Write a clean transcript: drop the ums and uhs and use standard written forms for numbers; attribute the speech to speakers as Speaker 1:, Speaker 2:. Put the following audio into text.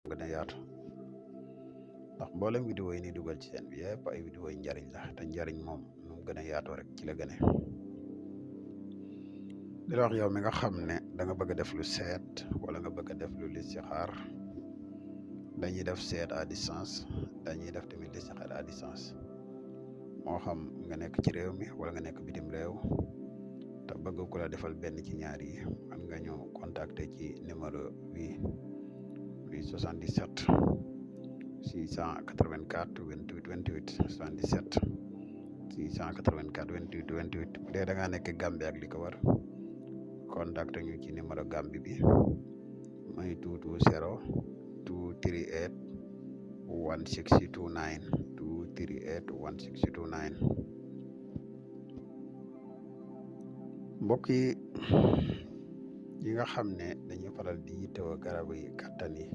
Speaker 1: gën a yaatu ndax mboolem vidéo yi ni dugal ci seen bi yëpp ay vidéo yi njariñ la te njariñ moom nu mu gën a yaatoo rek ci la gëne di la wax yow mi nga xam ne da nga bëgg a def lu seet wala nga bëgg a def lu listixaar dañuy def seet à distance dañuy def tamit listixaar à distance moo xam nga nekk ci réew mi wala nga nekk bitim réew te bëgg ku la defal benn ci ñaar yi man nga ñu contacter ci numéro bi 77 684 28 28 77 684 28 28 bu dee da ngaa nekk Gambie ak li ko war contacter ñu ci numéro Gambie bi muy 220 238 1629 238 1629 mbokk yi nga xam ne dañuy faral di yittewoo garab yi kàttan yi